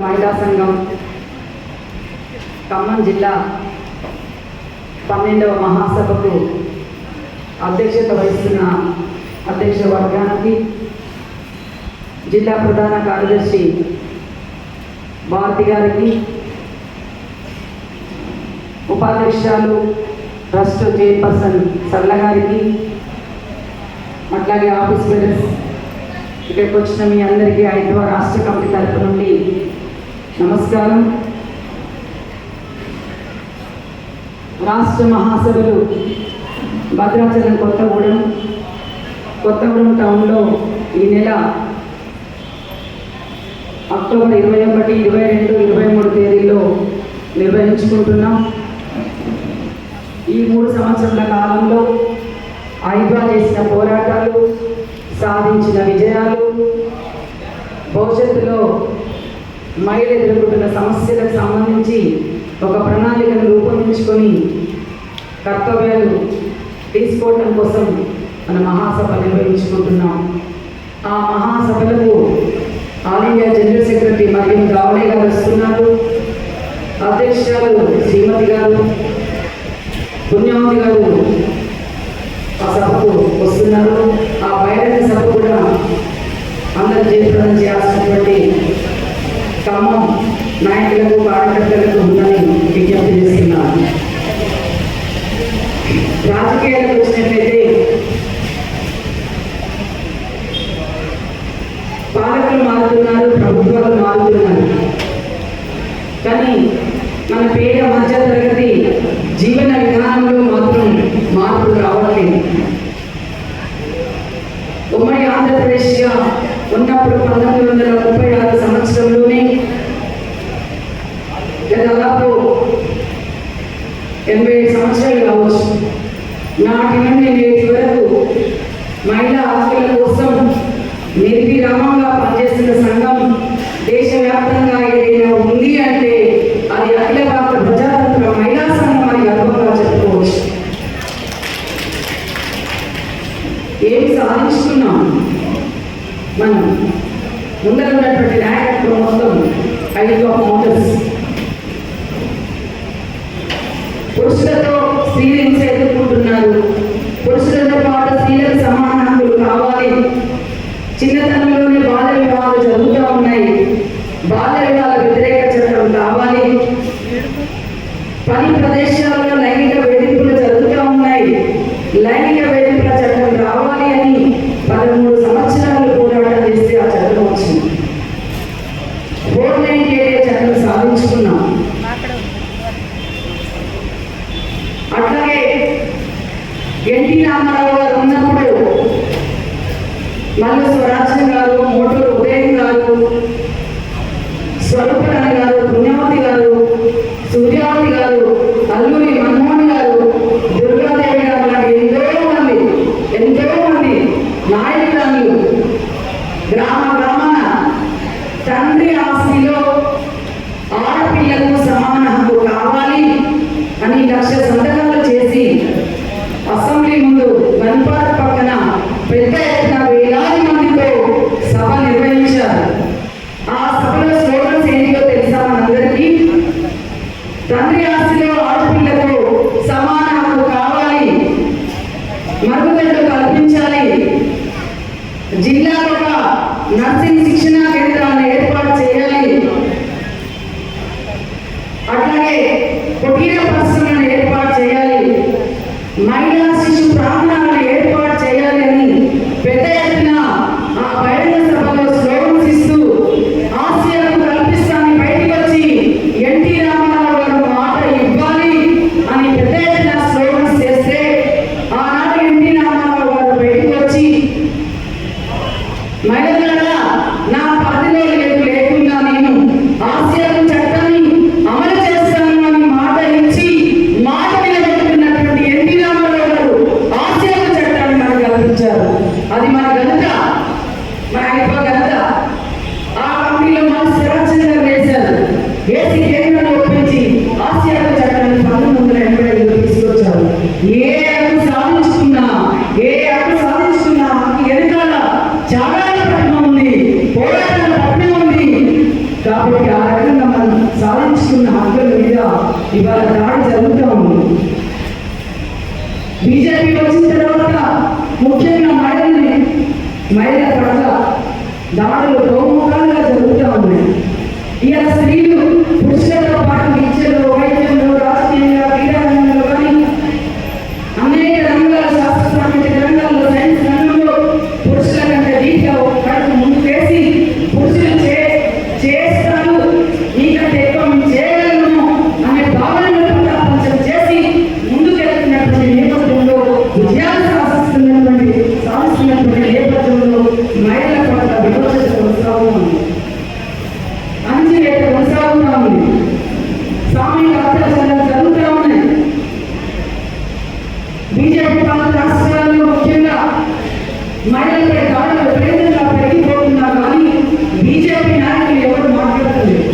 మహిళా సంఘం ఖమ్మం జిల్లా 12వ మహాసభకు అధ్యక్షత వహిస్తున్న అధ్యక్ష వర్గానికి, జిల్లా ప్రధాన కార్యదర్శి భారతి గారికి, ఉపాధ్యక్షురాలు ట్రస్ట్ చైర్పర్సన్ సరళ గారికి, అట్లాగే ఆఫీస్ బేరర్స్, ఇక్కడికి వచ్చిన మీ అందరికీ ఐదవ రాష్ట్ర కమిటీ తరఫు నుండి నమస్కారం. రాష్ట్ర మహాసభలు భద్రాచలం కొత్తగూడెం టౌన్లో ఈ నెల అక్టోబర్ 21, 22, 23 తేదీల్లో నిర్వహించుకుంటున్నాం. ఈ 3 సంవత్సరాల కాలంలో ఐద్వా చేసిన పోరాటాలు, సాధించిన విజయాలు, భవిష్యత్తులో మహిళలు ఎదుర్కొంటున్న సమస్యలకు సంబంధించి ఒక ప్రణాళికను రూపొందించుకొని కర్తవ్యాలు తీసుకోవడం కోసం మన మహాసభ నిర్వహించుకుంటున్నాం. ఆ మహాసభలకు ఆల్ ఇండియా జనరల్ సెక్రటరీ మరియు రావులే గారు వస్తున్నారు. అధ్యక్షురాలు శ్రీమతి గారు, పుణ్యవతి గారు ఆ సభకు వస్తున్నారు. ఆ బహిరంగ సభ కూడా అందరూ జయప్రదం చేయాల్సినటువంటి ఖమ్మం నాయకులకు, కార్యకర్తలకు ఉందని విజ్ఞప్తి చేస్తున్నారు. రాజకీయాలకు వచ్చినట్లయితే పాలకులు మారుతున్నారు, ప్రభుత్వాలు మారుతున్నారు, కానీ మన పేద మధ్య తరగతి జీవన విధానంలో మాత్రం మార్పులు రావట్లేదు. ఉమ్మడి ఆంధ్రప్రదేశ్గా ఉన్నప్పుడు 1936 సంవత్సరంలోనే దాదాపు 87 సంవత్సరాలు కావచ్చు, నాటి నుండి నేటి వరకు మహిళా హక్కుల కోసం నిర్విరామంగా పనిచేస్తున్న సంఘం దేశవ్యాప్తంగా ఏదైనా ఉంది అంటే అది అఖిల భారత ప్రజాతంత్ర మహిళా సంఘం అని గర్వంగా చెప్పుకోవచ్చు. ఏమి సాధించుకున్నాం మనం? ముందర ఉన్నటువంటి నాయకత్వం మొత్తం ఐద్వా మోడల్స్. పురుషులతో స్త్రీలు హింస ఎదుర్కొంటున్నారు. పురుషులతో పాటు స్త్రీలకు సమాన హక్కులు కావాలి. చిన్నతనంలోనే బాల్య వివాహాలు జరుగుతూ ఉన్నాయి. బాల్య వివాహాల వ్యతిరేక చట్టం కావాలి. పని ప్రదేశాలలో లైంగిక వేధింపులు జరుగుతూ ఉన్నాయి. లైంగిక వేధింపుల చట్టం రావాలి అని 13 సంవత్సరాలు పోరాటం చేస్తే ఆ చట్టం వచ్చింది. 498 చట్టం సాధించుకున్నాం. అట్లాగే ఎన్టీ రామారావు గారు ఉన్నప్పుడు మల్లు స్వరాజ్యం గారు, మోటూరు ఉదయం గారు, స్వరూపరాణి గారు, పుణ్యవతి గారు, సూర్యావతి గారు, అల్లూరి మన్మోహన్ గారు, దుర్గాదేవి గారు లాంటి ఎంతో మంది నాయకులు గ్రామాన తండ్రి ఆస్తిలో ఆడపిల్లకు సమాన హక్కు కావాలి అని 1,00,000 సంతకాలు చేసి అసెంబ్లీ ముందు గన్పార్క్ పక్కన పెద్ద ఎత్తున వేలాది మందితో సభ నిర్వహించారు. ఆ సభలో స్లోగన్స్ ఏంటో తెలుసా మనందరికీ? తండ్రి ఆస్తిలో ఆడపిల్లకు సమాన హక్కు కావాలి, మరుగుదొడ్లు కల్పించాలి, జిల్లాలో నర్సింగ్ శిక్షణా కేంద్రాలను ఏర్పాటు చేయాలి, రకంగా మనం సాధించుకున్న హక్కుల మీద ఇవాళ దాడి జరుగుతూ ఉంది. బీజేపీ వచ్చిన తర్వాత ముఖ్యంగా మహిళల పట్ల దాడులు బహుముఖాలుగా జరుగుతూ ఉన్నాయి. ఇలా స్త్రీలు పురుషులతో పాటు విద్యలో, వైద్యంలో, రాజకీయంగా, క్రీడారంగంలో కానీ అనేక రంగాల శాస్త్ర సాంకేతిక రంగాల్లో, సైన్స్ రంగంలో పురుషుల కంటే రీతిగా కడుపు ముందు వేసి పురుషులు చేస్తారు, నీకంటే ఎక్కువ మేము చేయగలము అనే భావనను ప్రపంచం చేసి ముందుకెళ్తున్నటువంటి నేపథ్యంలో, విజయాలు సాధిస్తున్నటువంటి నేపథ్యంలో మహిళల పట్ల వివక్షత కొనసాగుతూ ఉంది, అణచివేత కొనసాగుతూ ఉంది, సామూహిక అత్యాచారాలు జరుగుతూ ఉన్నాయి. బీజేపీ పాలిత రాష్ట్రాల్లో ముఖ్యంగా మహిళలపై దాడులు విపరీతంగా పెరిగిపోతున్నా కానీ బీజేపీ నాయకులు ఎవరు మాట్లాడుతున్నారు,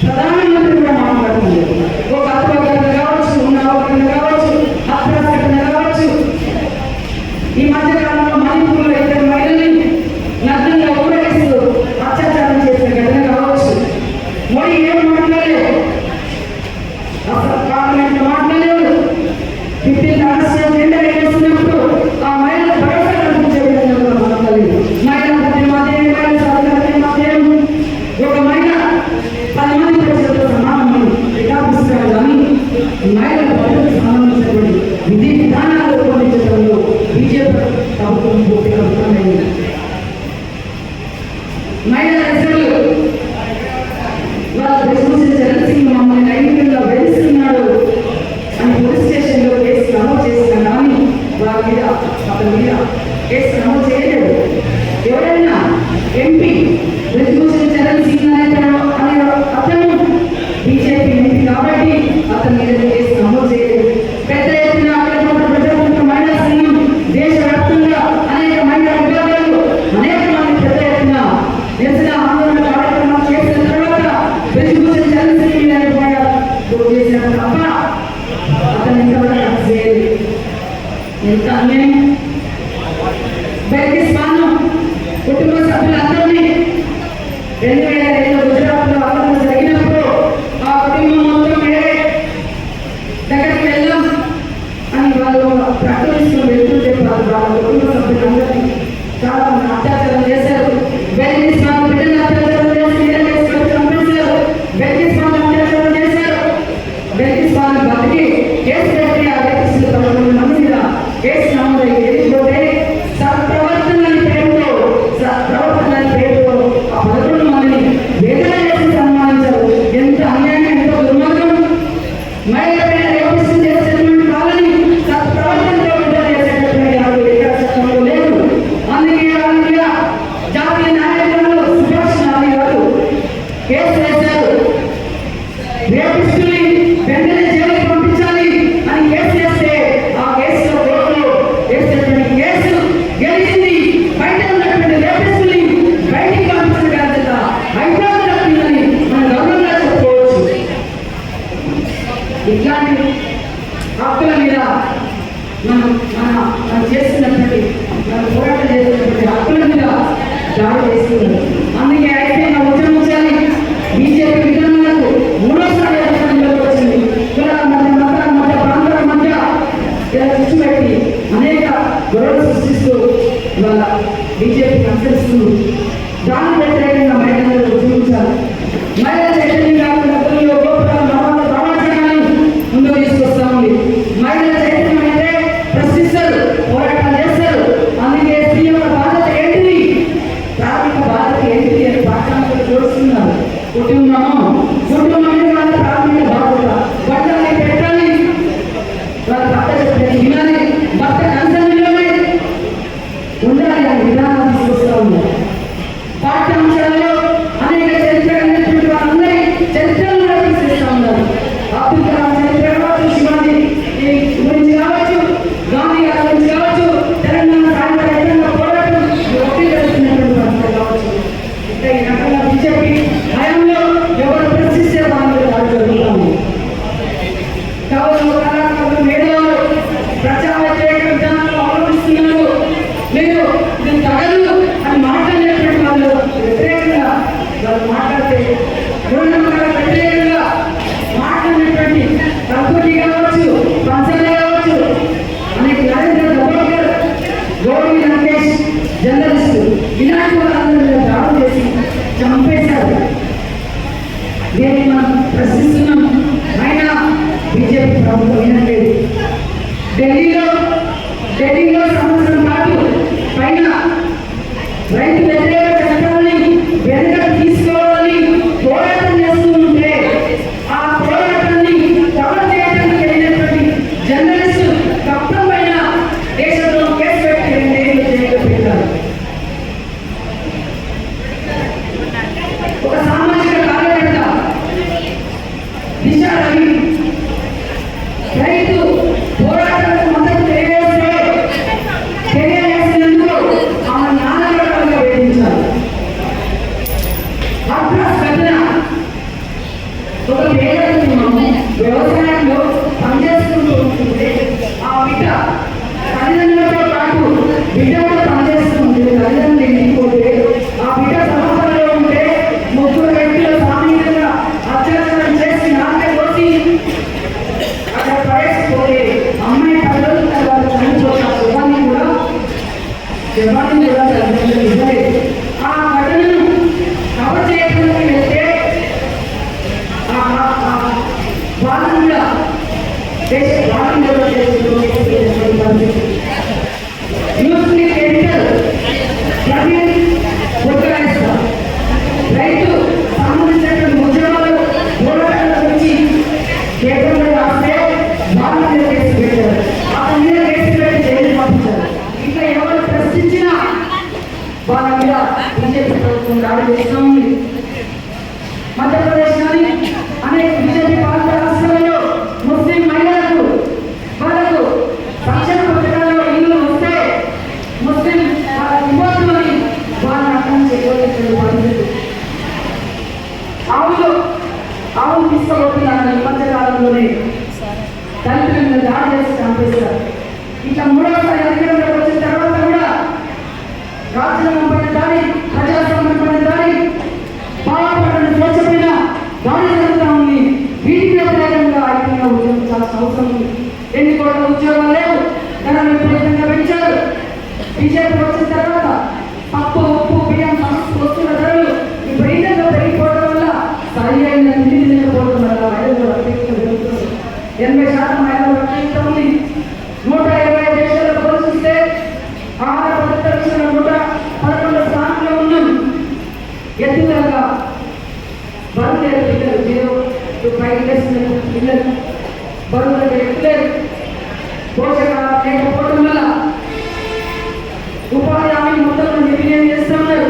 ప్రధానమంత్రి కూడా మాట్లాడుతున్నారు. ఒక అత్యాచారం కావచ్చు, ఉన్నా కావచ్చు, హత్యాఘటన కావచ్చు. ఈ మధ్యకాలంలో మణిపూర్లో ఇద్దరు మహిళల్ని నగ్నంగా ఊరేగిస్తూ అత్యాచారం చేసిన ఘటన కావచ్చు. మోడీ ఏం మాట్లాడలేదు, అసలు పార్లమెంట్ మాట్లాడలేదు. 15 ఆగస్టు జెండా ఎగరేస్తున్నప్పుడు ఆ మహిళలు భరోసా కల్పించే విధంగా కూడా మాట్లాడలేదు. మహిళల మధ్య మహిళల సాధికారత మధ్య ఒక మహిళ 10 మంది ప్రజలతో సమానమని రికార్డిస్తారు కానీ మహిళల భద్రతకు సంబంధించినటువంటి విధి విధానాలు రూపొందించడంలో బీజేపీ ప్రభుత్వం పూర్తిగా విఫలమైంది. మహిళల రిజర్వులు వాళ్ళ బ్రహ్మశ్రీ చరణ్ సింగ్ మమ్మల్ని లైంగికంగా వేధిస్తున్నాడు అని పోలీస్ స్టేషన్లో కేసు నమోదు చేసిన కానీ అతని మీద కేసు నమోదు చేయలేదు. ఎవరైనా ఎంపీ బ్రహ్మశ్రీ చరణ్ సింగ్ అనే అతను బీజేపీ ఎంపీ కాబట్టి అతని మీద కేసు నమోదు చేయలేదు. పెద్ద ఎత్తున ప్రజాతంత్ర మహిళా సంఘం దేశవ్యాప్తంగా అనేక మహిళా విభాగాలు అనేక మంది పెద్ద ఎత్తున నిరసన ఆందోళన కార్యక్రమాలు చేసిన తర్వాత బ్రహ్మశ్రీ చరణ్ సింగ్ చేసిన తప్ప అతను ఇంతవరకు చేయలేదు. ఎంత అన్యాయం! బెల్కిస్తాన్ కుటుంబ సభ్యులందరినీ 2002 గుజరాత్లో ఆందోళన జరిగినప్పుడు ఆ కుటుంబం మొత్తం దగ్గరికి వెళ్దాం అని వాళ్ళు ప్రకటిస్తున్న వెళ్తుంటే వాళ్ళ కుటుంబ సభ్యులందరినీ చాలా మంది అత్యాచారం చేశారు. బెల్కిస్తాన్ బిడ్డలు అత్యాచారం చేసి చంపేశారు. బెల్కిస్తాన్ అత్యాచారం చేశారు. బెల్కిస్తాన్ బతికి కేసు పెట్టి ఆ వ్యక్తి 11 మంది మీద కేసు నమోదు వెళ్ళిపోతే సత్ప్రవర్తనని పేరుతో ఆ 11 మందిని వేదన చేసి సన్మానించారు. ఎంత అన్యాయం, ఎంతో దుర్మార్గం! మహిళలపైన రేపిస్తూ చేసేటువంటి వాళ్ళని సత్ప్రవర్తనతో విడుదల చేసేటటువంటి వాళ్ళు ఎక్కడ చట్టంలో లేదు. అందుకే జాతీయ న్యాయస్థానంలో సుభాష్ నాయుడు గారు కేసు వేశారు. రేపిస్తుని వెంటనే జైలుకి పంపించాలి అని కేసు వేస్తే ఆ కేసులో కోర్టులో వేసినటువంటి కేసు గెలిచింది. బయట ఉన్నటువంటి రేపిస్తుని బయటికి పంపించిన బాధ్యత హైదరాబాద్ దక్కిందని మనం గౌరవంగా చెప్పుకోవచ్చు. ఇట్లాంటి హక్కుల మీద మనం చేస్తున్నటువంటి పోరాటం చేస్తున్నటువంటి హక్కుల మీద దాడి చేస్తున్నారు. అందుకే అయిపోయిన ఉద్యమించాలి. బీజేపీ విధానాలకు మూడోసారి వచ్చింది. కులాల మధ్య, మతాల మధ్య, ప్రాంతాల మధ్య ఇలా చిచ్చు పెట్టి అనేక గొడవలు సృష్టిస్తూ ఇవాళ బీజేపీకి అనుసరిస్తుంది. దాని వ్యతిరేకంగా మహిళలు ఉద్యమించాలి. మహిళల చైతన్యం కాకుండా గొప్పలు, గోపురాలు, నవాల సమాచారాన్ని ముందుకు తీసుకొస్తా ఉంది. మహిళల చైతన్యం అయితే ప్రశ్నిస్తారు, పోరాటాలు చేస్తారు. అందుకే స్త్రీ యొక్క బాధ్యత ఏంటిది, ప్రాథమిక బాధ్యత ఏంటిది అని పాఠశాలను చూస్తున్నారు. కుటుంబమే వాళ్ళ ప్రాథమిక బాధ్యత. బట్టలు పెట్టాలి, వాళ్ళ భర్త చెప్పేది వినాలి, భర్త కన్సర్న్లోనే ఉండాలి అని విధానాలు తీసుకొస్తా ఉన్నారు. పాఠ్యాంశాల్లో అనేక చరిత్ర వాళ్ళందరి కల్పూరి కావచ్చు, పంచలే కావచ్చు, అనేక నరేంద్ర గోపాల్, గౌరీ లంకేష్ జర్నలిస్టు ఇలాంటి వాళ్ళందరూ దాడులు చేసి చంపేశారు. దీన్ని మనం ప్రశ్నిస్తున్నాం. అయినా బీజేపీ ప్రభుత్వం వినట్లేదు. ఢిల్లీలో సంవత్సరం పాటు పైన రైతు వ్యతిరేక చట్టాలని వెనక తీసుకోవాలని పోరాటం చేస్తూ ఉంటే ఆ పోరాటాన్ని కవర్ చేయడానికి వెళ్ళినటువంటి జర్నలిస్టు తప్పం పైన దేశంలో కేసు పెట్టి 2 ఏళ్ళు జైలు పెట్టారు. ఒక సామాజిక కార్యకర్త దిశా రవి రైతు పోరాటాలకు మద్దతు తెలియజేసినందుకు ఆమె నాన్నగా వేధించారు. ఒక పేద వ్యవసాయంలో పనిచేసుకుంటూ ఉంటుంటే ఆ బిడ్డ తల్లిదండ్రులతో పాటు బిడ్డ కూడా పనిచేస్తుంది. తల్లిదండ్రులు ఇంటిపోతే ఆ బిడ్డ సమస్యలో ఉంటే 3 వ్యక్తుల సామూహికంగా అత్యాచారం చేసి నాకే పోసి అక్కడ పడేసిపోతే అమ్మాయి 10 రోజుల తర్వాత చనిపోయిన శవాన్ని కూడా ఇవ్వలేదు. ఆ ఘటనను కవర్ చేయడానికి వెళ్తే వాళ్ళని కూడా రైతు సంబంధించినటువంటి ఉద్యమాలు పోరాటాల గురించి కేంద్రంలో రాస్తే వాళ్ళ మీద కేసు పెట్టారు. అతని మీద కేసు పెట్టి జైలు పంపించారు. ఇంకా ఎవరు ప్రశ్నించినా వాళ్ళ మీద బీజేపీ ప్రభుత్వం దాడి చేస్తూ ఉంది. మధ్యప్రదేశ్ కానీ అనేక బీజేపీ పాలిత రాష్ట్రాల్లో ముస్లిం మహిళలకు వాళ్ళకు సంక్షేమ పథకాల్లో ఇల్లు వస్తే ముస్లిం ఇవ్వద్దు అని వాళ్ళని అర్థం చేయవలసిన పరిస్థితి. ఆవులు తీసుకోబోతున్నారని ఈ మధ్య కాలంలోనే దళితుల మీద దాడి చేసి చంపేశారు. ఇట్లా 3వసారి అధికారంలోకి వచ్చిన తర్వాత కూడా రాజ్యాంగం పైన దాడి, ప్రజాస్వామ్యం పైన దాడి, పాలన స్వచ్ఛమైన దాడి జరుగుతూ ఉంది. వీటికి వ్యతిరేకంగా ఐక్యంగా ఉద్యోగించాల్సిన అవసరం ఉంది. 2 కోట్ల ఉద్యోగాలు లేవు, ధరలు విపరీతంగా పెంచారు. బీజేపీ వచ్చిన తర్వాత పప్పు, ఉప్పు, బియ్యం వస్తున్న ధరలు విపరీతంగా పెరిగిపోవడం వల్ల సరి అయిన నిధి లేకపోవడం వల్ల మహిళలు జరుగుతుంది. 80% మహిళలు రక్షిస్తూ ఉంది. 120 దేశాల్లో పోల్చిస్తే ఆహార భద్రత విషయంలో 111 స్థానంలో ఉన్నాం. ఎత్తుదలగా బరువులేరు పిల్లలు 0 to 5 years పిల్లలు బరువులకు ఎత్తులేరు. పోషకాలు లేకపోవడం వల్ల ఉపాధి హామీ మొత్తం నిర్వీర్యం చేస్తున్నారు.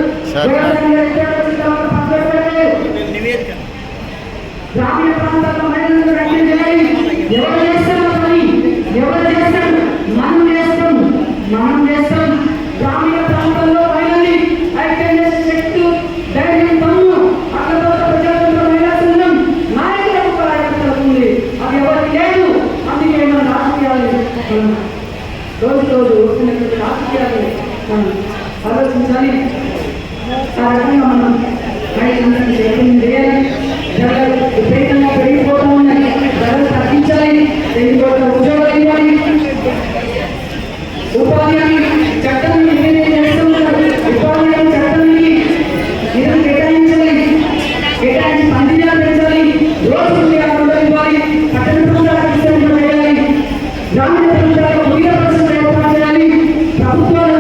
గ్రామీణ ప్రాంతాల్లో మహిళలను రక్షణ చేయాలి. ఎవరు చేస్తారో పని ఎవరు చేస్తారు? మనం చేస్తాం. గ్రామీణ ప్రాంతాల్లో మహిళల్ని ఐక్యం చేసే శక్తి, ధైర్యం, దమ్ము అక్కడ ప్రజాతంత్ర మహిళా సంఘం నాయకులకు కార్యకర్తలకు ఉంది. అది ఎవరికి లేదు. అందుకే మన రాజకీయాలు రోజు వస్తున్నటువంటి రాజకీయాలు మనం ఆలోచించాలి. ఆ రకంగా మనం మహిళలందరినీ చైతన్యం చేయాలి. ధరలు విపరీతంగా పెరిగిపోతూ ఉన్నాయి. ధరలు తగ్గించాలి. 2 కోట్ల ఉద్యోగాలు ఇవ్వాలి. ఉపాధి హామీ చట్టాన్ని నిర్ణయం చేస్తున్నారు. ఉపాధి హామీ చట్టానికి నిధులు కేటాయించాలి. కేటాయించి 10 దినాలు పెంచాలి. రోజు 600 ఇవ్వాలి. పట్టణ ప్రాంతాలకు విస్తరణ చేయాలి. గ్రామీణ ప్రాంతాలకు 100% ఏర్పాటు చేయాలి. ప్రభుత్వాలు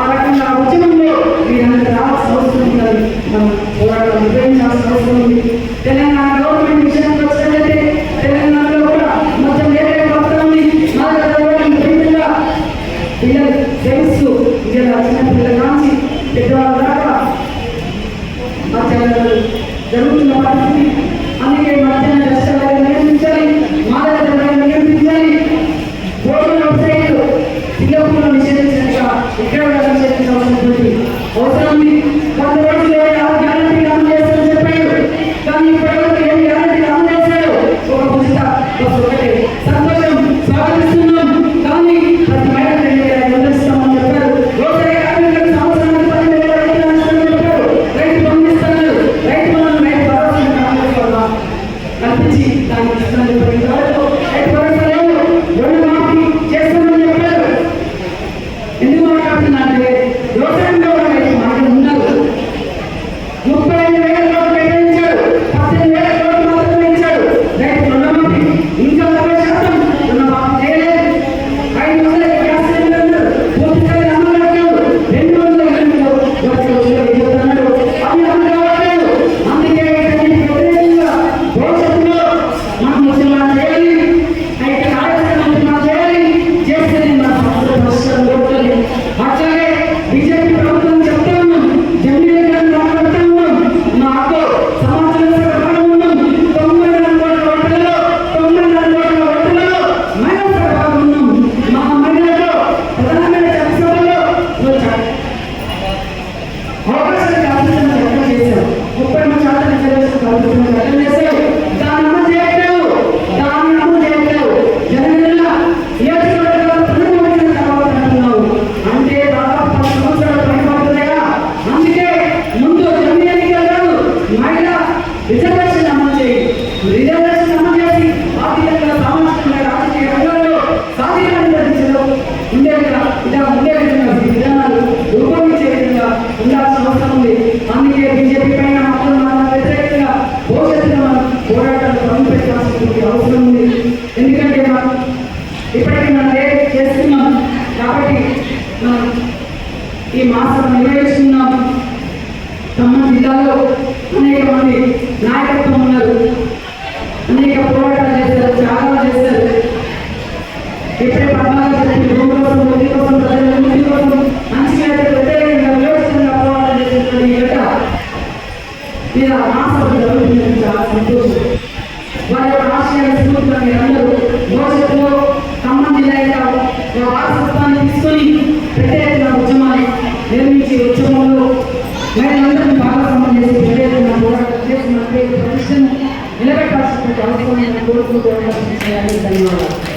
ఆ రకంగా ఉద్యమంలో వీరందరూ రావాల్సిన అవసరం ఉన్నది. మనం పోరాటం నిర్వహించాల్సిన అవసరం ఉంది. తెలంగాణ గవర్నమెంట్ విషయానికి వచ్చినట్లయితే తెలంగాణలో కూడా మొత్తం ఏదైతే ఉంది. విపరీతంగా పిల్లలు తెలుసు. ఇలా చిన్న పిల్లల నుంచి పెద్దవాళ్ళ దాకా అత్యాచారాలు జరుగుతున్న పరిస్థితి. అందుకే మధ్యాహ్న కష్టాలను నియంత్రించాలి. మాదక ద్రవ్యాలను నియంత్రించాలి. బోర్డు వెబ్సైట్ పిల్లలు నిషేధించినట్టుగా ఇక్కడ నిషేధించాల్సినటువంటి అవసరం ఉంది. 100 రోజులు 6 గ్యారెంటీలు అమలు చేస్తామని చెప్పారు. కానీ ఇప్పటివరకు 7 గ్యారెంటీలు అమలు చేశారు. ఒక ఉచిత బస్సు ఒకటే. సంతోషం, స్వాగతిస్తున్నాం. కానీ ప్రతి మహిళకు 2,500 ఇస్తామని చెప్పారు. రోజులే కార్మికులకు సంవత్సరానికి 10,000 చెప్పారు. రైతు పంపిస్తున్నారు. రైతు భరోసా కల్పించి దానికి ఇస్తున్నారు. రిజర్వేషన్ అమలు చేసి ఆర్థికంగా సామాజికంగా రాజకీయ రంగాల్లో సాధికారంగా దిశలో ఉండే విధంగా విధానాలు రూపొందించే విధంగా ఉండాల్సిన అవసరం ఉంది. అందుకే బీజేపీ పైన మనం వ్యతిరేకంగా భవిష్యత్తులో మనం పోరాటాలు ప్రారంభించాల్సిన అవసరం ఉంది. ఎందుకంటే మనం ఇప్పటికీ మనం చేస్తున్నాం కాబట్టి మనం ఈ మాసం నిర్వహిస్తున్నాం. ఖమ్మం జిల్లాలో అనేక మంది నాయకత్వం ఉన్నారు, అనేక పోరాటాలు చేశారు, త్యాగాలు చేశారు. ఇప్పుడే పద్నాలుగు భూమి కోసం, వృద్ధి కోసం, ప్రజల వృద్ధి కోసం మంచిగా వ్యతిరేకంగా విరోధంగా పోరాటం చేసినటువంటి ఈ గడ్డ మీద మాసం జరుగుతుందని చాలా సంతోషం. వారి యొక్క ఆశయాల స్ఫూర్తిగా మీరందరూ భవిష్యత్తులో ఖమ్మం జిల్లా యొక్క వారసత్వాన్ని తీసుకొని పెద్ద ఎత్తున ఉద్యమాన్ని నిర్మించి ఉద్యమంలో మహిళలందరినీ భాగస్వామ్యం చేసి పెద్ద ఎత్తున పోరాటం చేసిన ప్రతిష్టను నిలబెట్టాల్సినటువంటి అవసరం కోరుకుంటూ ధన్యవాదాలు.